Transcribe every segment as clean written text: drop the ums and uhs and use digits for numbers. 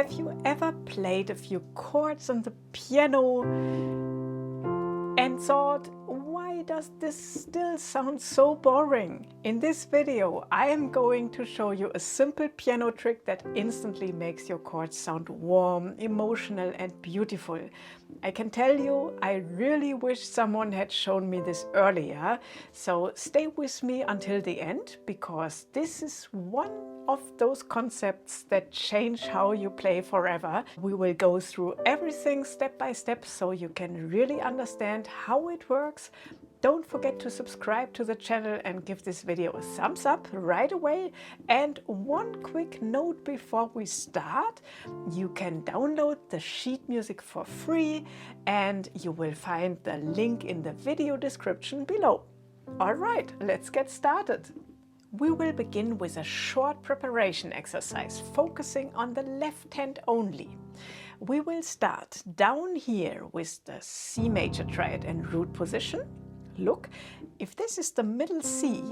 Have you ever played a few chords on the piano and thought, why does this still sound so boring? In this video, I am going to show you a simple piano trick that instantly makes your chords sound warm, emotional, and beautiful. I can tell you, I really wish someone had shown me this earlier. So stay with me until the end, because this is one of those concepts that change how you play forever. We will go through everything step by step so you can really understand how it works. Don't forget to subscribe to the channel and give this video a thumbs up right away. And one quick note before we start: you can download the sheet music for free and you will find the link in the video description below. All right, let's get started. We will begin with a short preparation exercise focusing on the left hand only. We will start down here with the C major triad and root position. Look, if this is the middle C,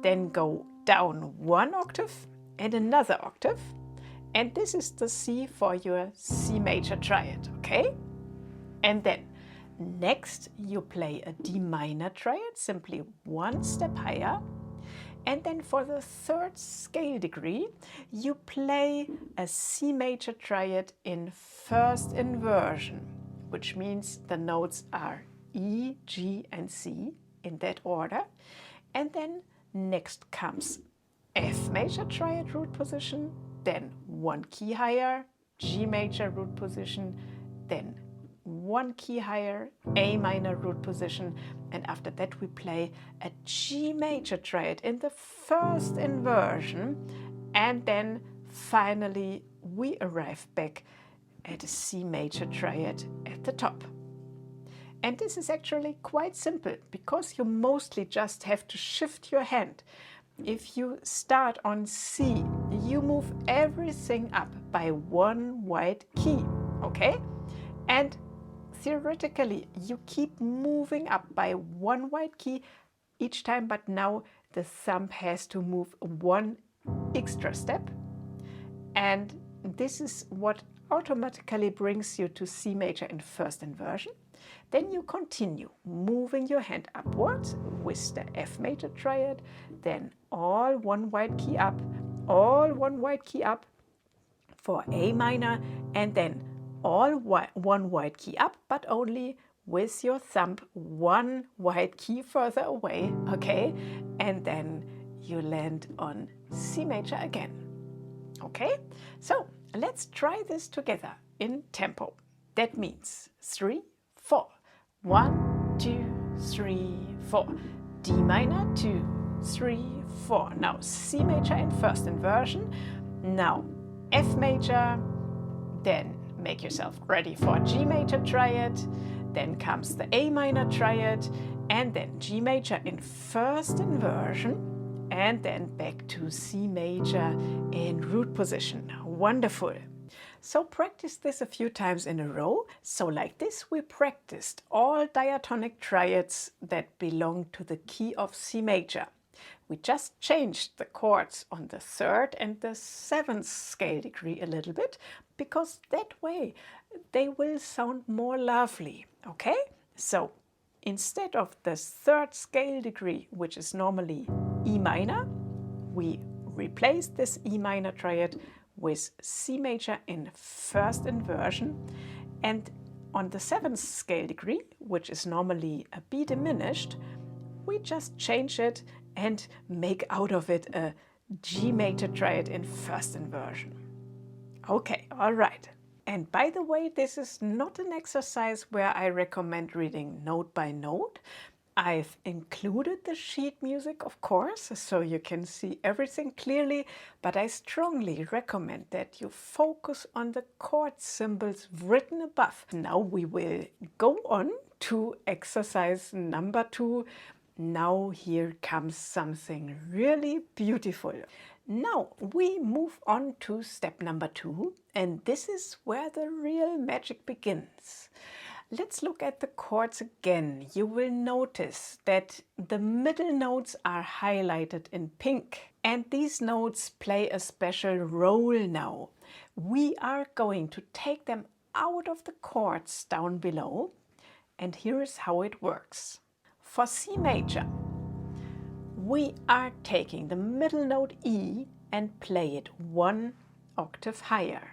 then go down one octave and another octave. And this is the C for your C major triad, okay? And then next you play a D minor triad, simply one step higher. And then for the third scale degree, you play a C major triad in first inversion, which means the notes are E, G, and C in that order. And then next comes F major triad root position, then one key higher, G major root position, then one key higher, A minor root position, and after that we play a G major triad in the first inversion, and then finally we arrive back at a C major triad at the top. And this is actually quite simple, because you mostly just have to shift your hand. If you start on C, you move everything up by one white key, okay? And theoretically, you keep moving up by one white key each time, but now the thumb has to move one extra step. And this is what automatically brings you to C major in first inversion. Then you continue moving your hand upwards with the F major triad, then all one white key up, all one white key up for A minor, and then all one white key up, but only with your thumb one white key further away, okay? And then you land on C major again, okay? So let's try this together in tempo. That means 3, 4. 1, 2, 3, 4. D minor, 2, 3, 4. Now C major in first inversion. Now F major, then make yourself ready for G major triad, then comes the A minor triad, and then G major in first inversion, and then back to C major in root position. Wonderful. So practice this a few times in a row. So like this, we practiced all diatonic triads that belong to the key of C major. We just changed the chords on the third and the seventh scale degree a little bit, because that way they will sound more lovely, okay? So instead of the third scale degree, which is normally E minor, we replace this E minor triad with C major in first inversion, and on the seventh scale degree, which is normally a B diminished, we just change it and make out of it a G major triad in first inversion. Okay, all right. And by the way, this is not an exercise where I recommend reading note by note. I've included the sheet music, of course, so you can see everything clearly, but I strongly recommend that you focus on the chord symbols written above. Now we will go on to exercise number 2. Now here comes something really beautiful. Now we move on to step number 2, and this is where the real magic begins. Let's look at the chords again. You will notice that the middle notes are highlighted in pink, and these notes play a special role now. We are going to take them out of the chords down below, and here is how it works. For C major, we are taking the middle note E and play it 1 octave higher.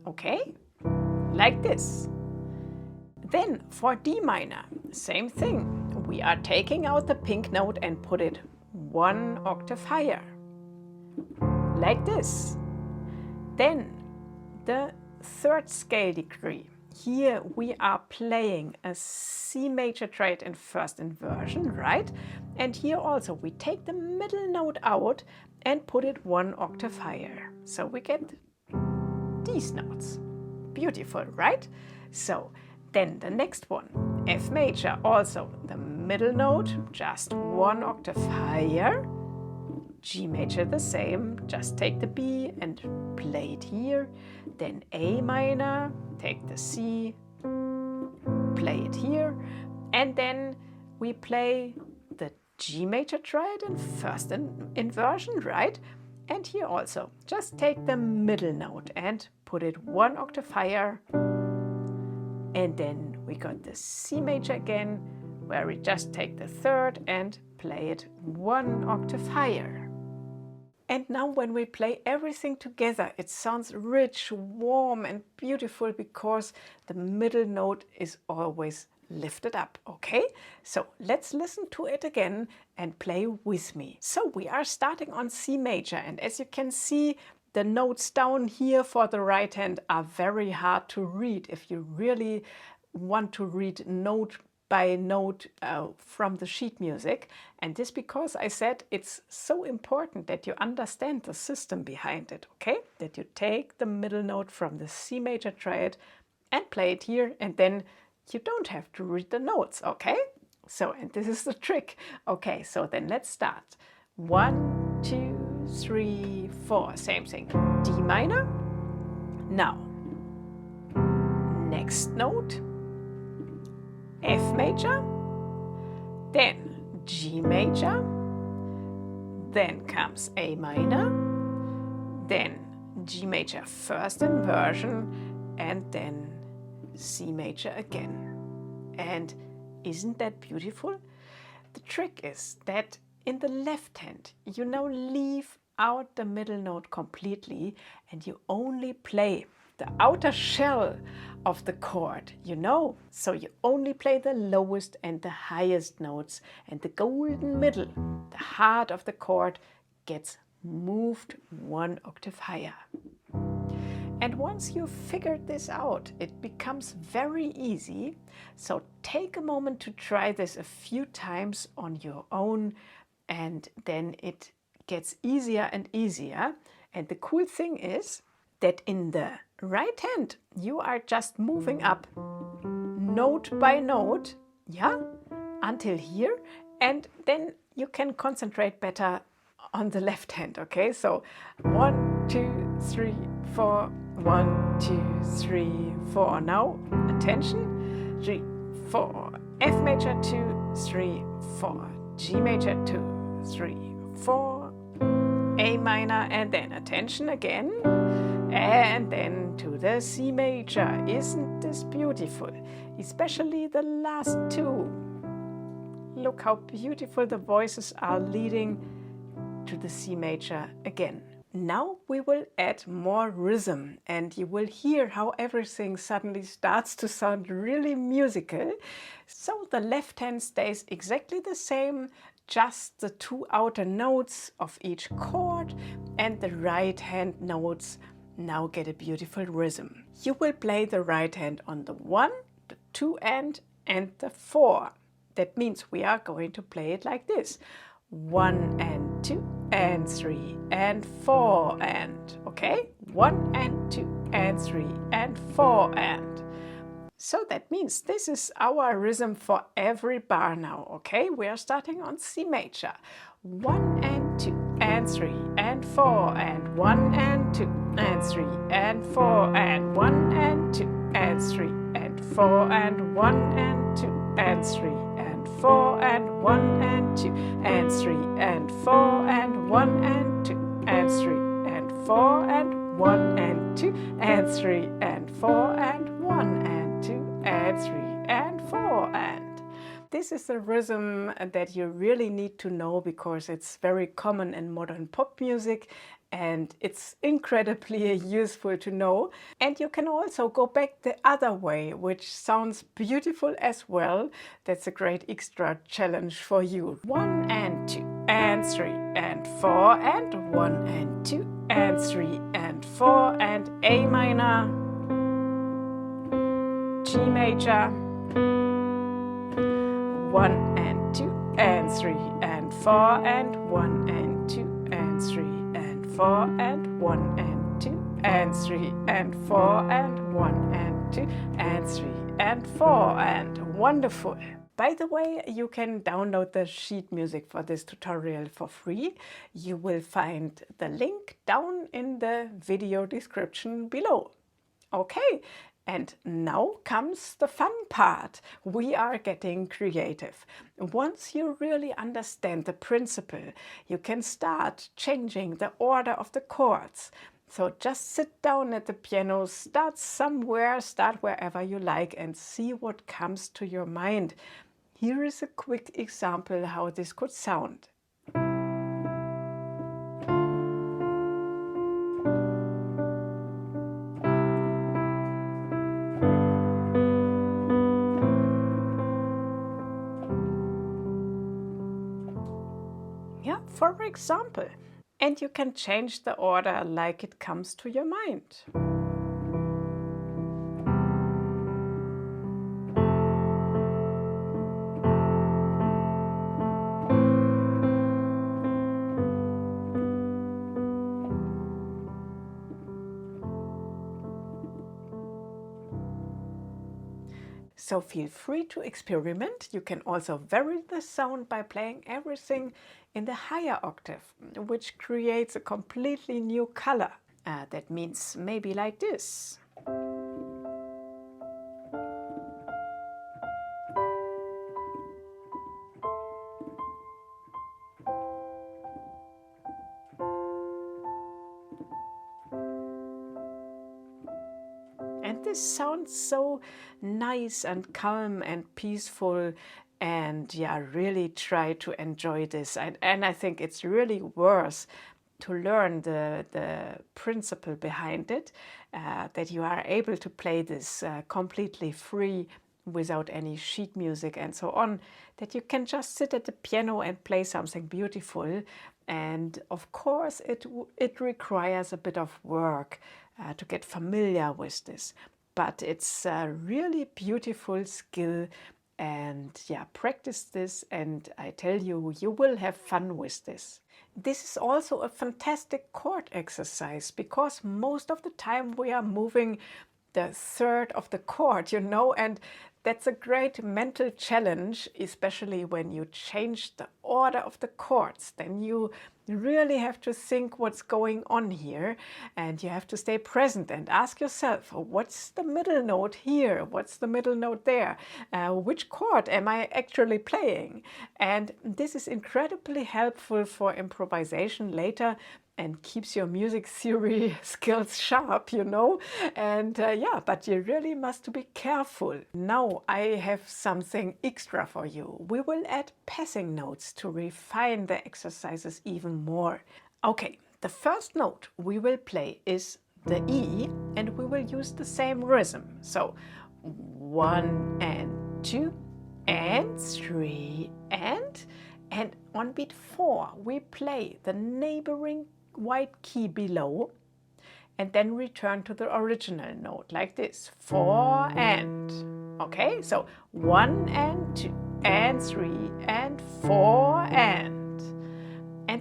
Okay? Like this. Then for D minor, same thing. We are taking out the pink note and put it 1 octave higher. Like this. Then the third scale degree. Here we are playing a C major triad in first inversion, right? And here also we take the middle note out and put it 1 octave higher. So we get these notes. Beautiful, right? So then the next one, F major, also the middle note, just 1 octave higher. G major the same, just take the B and play it here. Then A minor, take the C, play it here. And then we play the G major triad in first inversion, right? And here also, just take the middle note and put it 1 octave higher. And then we got the C major again, where we just take the third and play it 1 octave higher. And now when we play everything together, it sounds rich, warm and beautiful because the middle note is always lifted up, okay? So let's listen to it again and play with me. So we are starting on C major, and as you can see, the notes down here for the right hand are very hard to read if you really want to read note by note from the sheet music. And this because I said it's so important that you understand the system behind it, okay? That you take the middle note from the C major triad and play it here, and then you don't have to read the notes, okay? So, and this is the trick. Okay, so then let's start. 1, 2, 3, 4, same thing. D minor. Now, next note, F major, then G major, then comes A minor, then G major first inversion, and then C major again. And isn't that beautiful? The trick is that in the left hand, you now leave out the middle note completely and you only play the outer shell of the chord, you know. So you only play the lowest and the highest notes, and the golden middle, the heart of the chord, gets moved 1 octave higher. And once you've figured this out, it becomes very easy. So take a moment to try this a few times on your own, and then it gets easier and easier. And the cool thing is that in the right hand, you are just moving up note by note, yeah, until here, and then you can concentrate better on the left hand, okay? So 1, 2, 3, 4, 1, 2, 3, 4. Now, attention, 3, 4, F major 2, 3, 4, G major 2, 3, 4, A minor, and then attention again, and then to the C major. Isn't this beautiful? Especially the last two. Look how beautiful the voices are leading to the C major again. Now we will add more rhythm, and you will hear how everything suddenly starts to sound really musical. So the left hand stays exactly the same, just the 2 outer notes of each chord, and the right hand notes now get a beautiful rhythm. You will play the right hand on the 1, the 2 and the 4. That means we are going to play it like this. 1 and 2 and 3 and 4 and, okay? 1 and 2 and 3 and 4 and. So that means this is our rhythm for every bar now, okay? We are starting on C major. 1 and 2 and 3 and 4 and 1 and 2 and 3 and 4 and 1 and 2 and 3 and 4 and 1 and 2 and 3 and 4 and 1 and 2 and 3 and 4 and 1 and 2 and 3 and 4 and 1 and 2 and 3 and 4 and 1 and 2 and 3 and 4 and. This is a rhythm that you really need to know because it's very common in modern pop music and it's incredibly useful to know. And you can also go back the other way, which sounds beautiful as well. That's a great extra challenge for you. 1 and 2 and 3 and 4 and 1 and 2 and 3 and 4 and A minor, G major, 1 and 2 and 3 and 4 and 1 and 2 and 3 and 4 and 1 and 2 and 3 and 4 and 1 and 2 and 3 and 4 and. Wonderful! By the way, you can download the sheet music for this tutorial for free. You will find the link down in the video description below. Okay. And now comes the fun part. We are getting creative. Once you really understand the principle, you can start changing the order of the chords. So just sit down at the piano, start somewhere, start wherever you like and see what comes to your mind. Here is a quick example how this could sound. Yeah, for example. And you can change the order like it comes to your mind. So feel free to experiment. You can also vary the sound by playing everything in the higher octave, which creates a completely new color. That means maybe like this. And this sounds so nice and calm and peaceful, and yeah, really try to enjoy this. And I think it's really worth to learn the principle behind it, that you are able to play this completely free without any sheet music and so on, that you can just sit at the piano and play something beautiful. And of course it requires a bit of work to get familiar with this, but it's a really beautiful skill. And yeah, practice this and I tell you, you will have fun with this. This is also a fantastic chord exercise because most of the time we are moving the third of the chord, you know, and that's a great mental challenge, especially when you change the order of the chords. Then you really have to think what's going on here, and you have to stay present and ask yourself, what's the middle note here? What's the middle note there? Which chord am I actually playing? And this is incredibly helpful for improvisation later and keeps your music theory skills sharp, you know. And yeah, but you really must be careful. Now I have something extra for you. We will add passing notes to refine the exercises even more. Okay, the first note we will play is the E, and we will use the same rhythm. So 1 and 2 and 3 and on beat 4 we play the neighboring white key below and then return to the original note like this, 4 and. Okay, so 1 and 2 and 3 and 4 and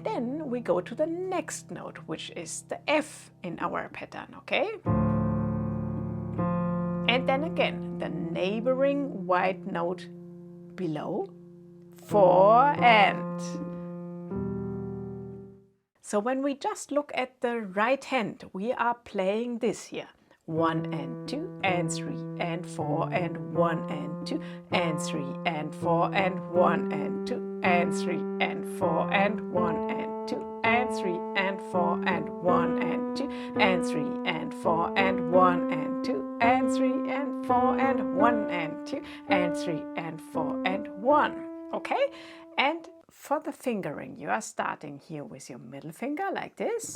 then we go to the next note, which is the F in our pattern, okay? And then again the neighboring white note below, 4 and. So when we just look at the right hand, we are playing this here. 1 and 2 and 3 and 4 and 1 and 2 and 3 and 4 and 1 and 2 and 3 and 4 and 1 and 2 and 3 and 4 and 1 and 2 and 3 and 4 and 1 and 2 and 3 and 4 and 1 and 2 and 3 and 4 and 1. Okay? And for the fingering, you are starting here with your middle finger like this.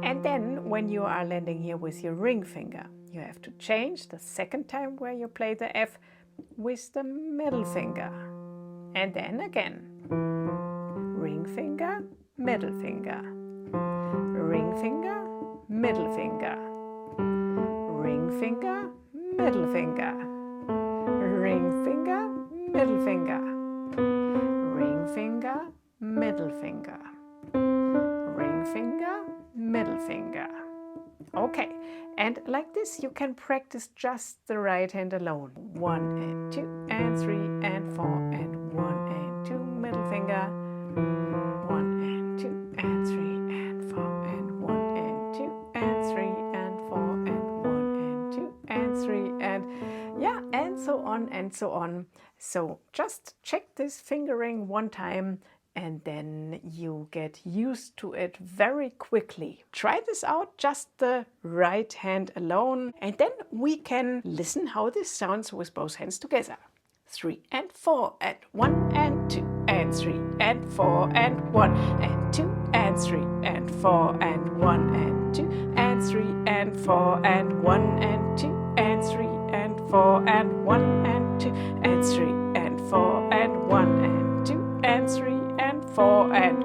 And then when you are landing here with your ring finger, you have to change the second time where you play the F with the middle finger. And then again. Ring finger, middle finger. Ring finger, middle finger. Ring finger, middle finger. Ring finger, middle finger. Ring finger, middle finger. Ring finger, middle finger. Okay, and like this you can practice just the right hand alone. 1 and 2 and 3 and 4 and 1 and 2, middle finger. 1 and 2 and 3 and 4 and 1 and 2 and 3 and 4 and 1 and 2 and 3 and yeah, and so on and so on. So just check this fingering one time and then you get used to it very quickly. Try this out, just the right hand alone, and then we can listen how this sounds with both hands together. 3 and 4 and 1 and 2 and 3 and 4 and 1 and 2 and 3 and 4 and 1 and 2 and 3 and 4 and 1 and 2 and 3 and 4 and 1 and 2 and 3 and 4 and 1 and 2 and 3 and 4 and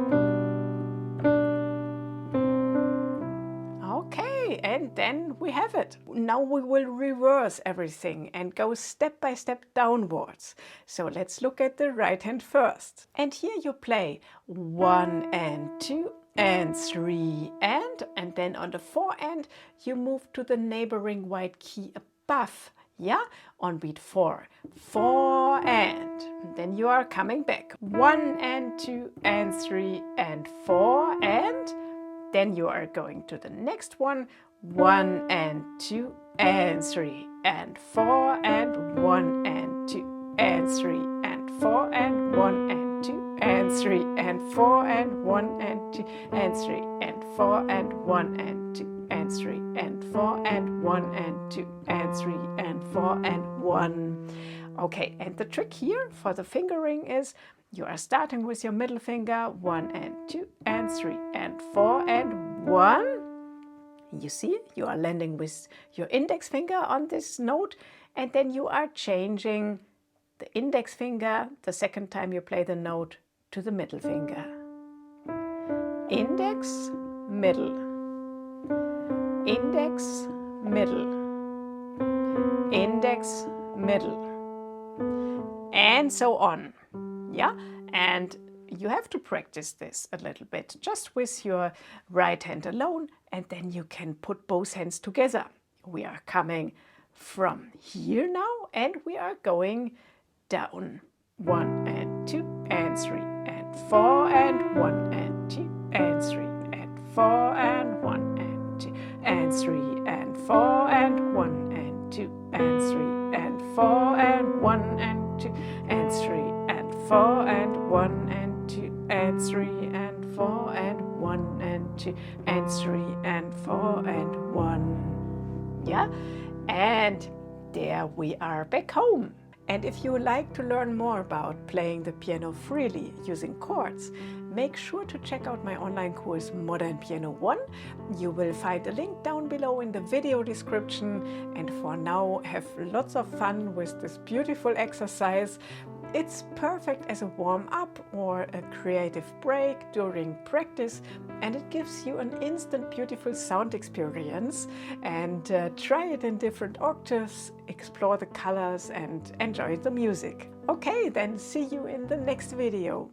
okay, and then we have it. Now we will reverse everything and go step by step downwards. So let's look at the right hand first. And here you play 1 and 2 and 3 and then on the 4 end you move to the neighboring white key above. Yeah, on beat 4. 4 and then you are coming back. 1 and 2 and 3 and 4 and then you are going to the next one. 1 and 2 and 3 and 4 and 1 and 2 and 3 and 4 and 1 and 2 and 3 and 4 and 1 and 2 and 3 and 4 and 1 and 2 and 3 and 4 and 1 and 2 and 3 and 4 and 1. Okay, and the trick here for the fingering is you are starting with your middle finger, 1 and 2 and 3 and 4 and 1. You see, you are landing with your index finger on this note, and then you are changing the index finger the second time you play the note to the middle finger. Index, middle. Index, middle. Index, middle. And so on. Yeah, and you have to practice this a little bit just with your right hand alone, and then you can put both hands together. We are coming from here now and we are going down. 1 and 2 and 3 and 4 and 1 and 2 and 3 and 4 and 1 and 2 and 3 and 4 and 1 and 2 and 3 and 4 and 1 and 2 and 3 and 4 and 1 and 2 and 3 and 4 and 1 and 2 and 3 and 4 and 1. Yeah, and there we are back home. And if you would like to learn more about playing the piano freely using chords, make sure to check out my online course Modern Piano 1. You will find a link down below in the video description. And for now, have lots of fun with this beautiful exercise. It's perfect as a warm-up or a creative break during practice, and it gives you an instant beautiful sound experience. And try it in different octaves, explore the colors and enjoy the music. Okay, then see you in the next video.